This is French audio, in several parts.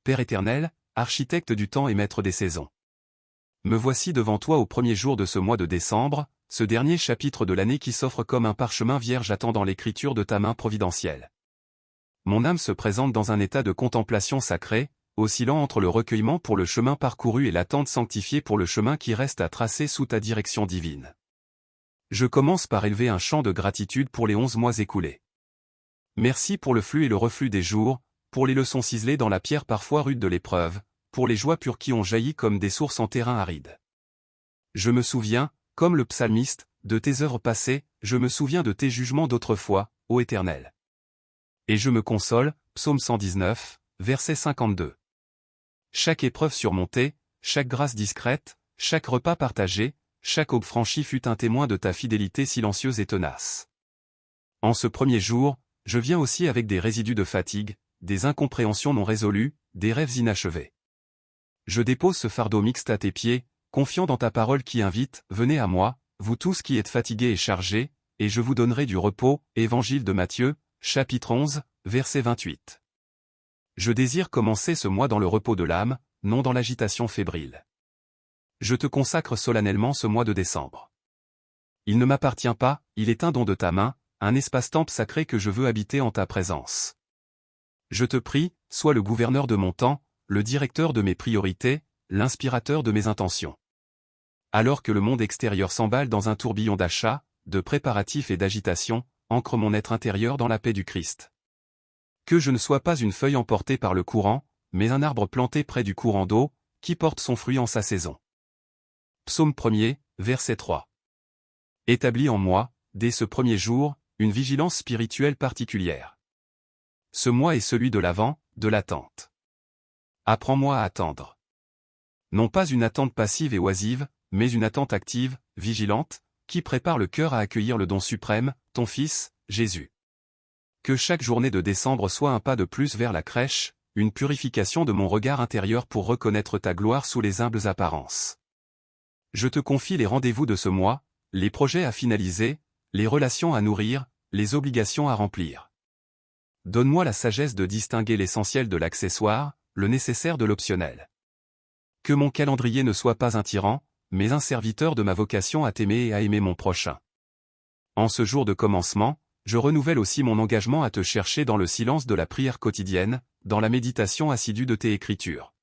Père éternel, architecte du temps et maître des saisons. Me voici devant toi au premier jour de ce mois de décembre, ce dernier chapitre de l'année qui s'offre comme un parchemin vierge attendant l'écriture de ta main providentielle. Mon âme se présente dans un état de contemplation sacrée, oscillant entre le recueillement pour le chemin parcouru et l'attente sanctifiée pour le chemin qui reste à tracer sous ta direction divine. Je commence par élever un chant de gratitude pour les 11 mois écoulés. Merci pour le flux et le reflux des jours, pour les leçons ciselées dans la pierre parfois rude de l'épreuve, pour les joies pures qui ont jailli comme des sources en terrain aride. Je me souviens, comme le psalmiste, de tes œuvres passées, je me souviens de tes jugements d'autrefois, ô Éternel. Et je me console, psaume 119, verset 52. Chaque épreuve surmontée, chaque grâce discrète, chaque repas partagé, chaque aube franchie fut un témoin de ta fidélité silencieuse et tenace. En ce premier jour, je viens aussi avec des résidus de fatigue, des incompréhensions non résolues, des rêves inachevés. Je dépose ce fardeau mixte à tes pieds, confiant dans ta parole qui invite, venez à moi, vous tous qui êtes fatigués et chargés, et je vous donnerai du repos, Évangile de Matthieu, chapitre 11, verset 28. Je désire commencer ce mois dans le repos de l'âme, non dans l'agitation fébrile. Je te consacre solennellement ce mois de décembre. Il ne m'appartient pas, il est un don de ta main, un espace-temps sacré que je veux habiter en ta présence. Je te prie, sois le gouverneur de mon temps, le directeur de mes priorités, l'inspirateur de mes intentions. Alors que le monde extérieur s'emballe dans un tourbillon d'achats, de préparatifs et d'agitation, ancre mon être intérieur dans la paix du Christ. Que je ne sois pas une feuille emportée par le courant, mais un arbre planté près du courant d'eau, qui porte son fruit en sa saison. Psaume 1er, verset 3. Établis en moi, dès ce premier jour, une vigilance spirituelle particulière. Ce mois est celui de l'avant, de l'attente. Apprends-moi à attendre. Non pas une attente passive et oisive, mais une attente active, vigilante, qui prépare le cœur à accueillir le don suprême, ton Fils, Jésus. Que chaque journée de décembre soit un pas de plus vers la crèche, une purification de mon regard intérieur pour reconnaître ta gloire sous les humbles apparences. Je te confie les rendez-vous de ce mois, les projets à finaliser, les relations à nourrir, les obligations à remplir. Donne-moi la sagesse de distinguer l'essentiel de l'accessoire, le nécessaire de l'optionnel. Que mon calendrier ne soit pas un tyran, mais un serviteur de ma vocation à t'aimer et à aimer mon prochain. En ce jour de commencement, je renouvelle aussi mon engagement à te chercher dans le silence de la prière quotidienne, dans la méditation assidue de tes Écritures.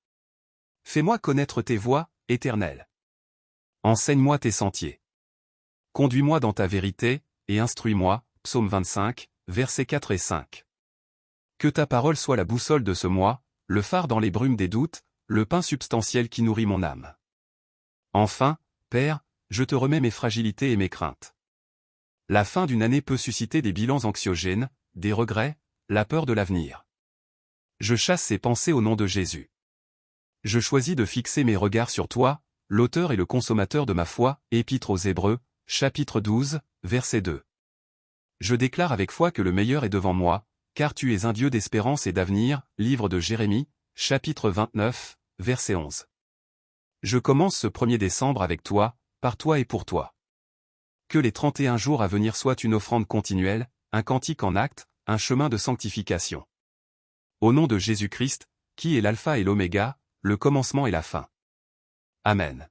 Fais-moi connaître tes voies, Éternel. Enseigne-moi tes sentiers. Conduis-moi dans ta vérité, et instruis-moi, psaume 25, versets 4 et 5. Que ta parole soit la boussole de ce mois, le phare dans les brumes des doutes, le pain substantiel qui nourrit mon âme. Enfin, Père, je te remets mes fragilités et mes craintes. La fin d'une année peut susciter des bilans anxiogènes, des regrets, la peur de l'avenir. Je chasse ces pensées au nom de Jésus. Je choisis de fixer mes regards sur toi, l'auteur et le consommateur de ma foi, Épître aux Hébreux, chapitre 12, verset 2. Je déclare avec foi que le meilleur est devant moi, car tu es un Dieu d'espérance et d'avenir, livre de Jérémie, chapitre 29, verset 11. Je commence ce 1er décembre avec toi, par toi et pour toi. Que les 31 jours à venir soient une offrande continuelle, un cantique en acte, un chemin de sanctification. Au nom de Jésus-Christ, qui est l'alpha et l'oméga, le commencement et la fin. Amen.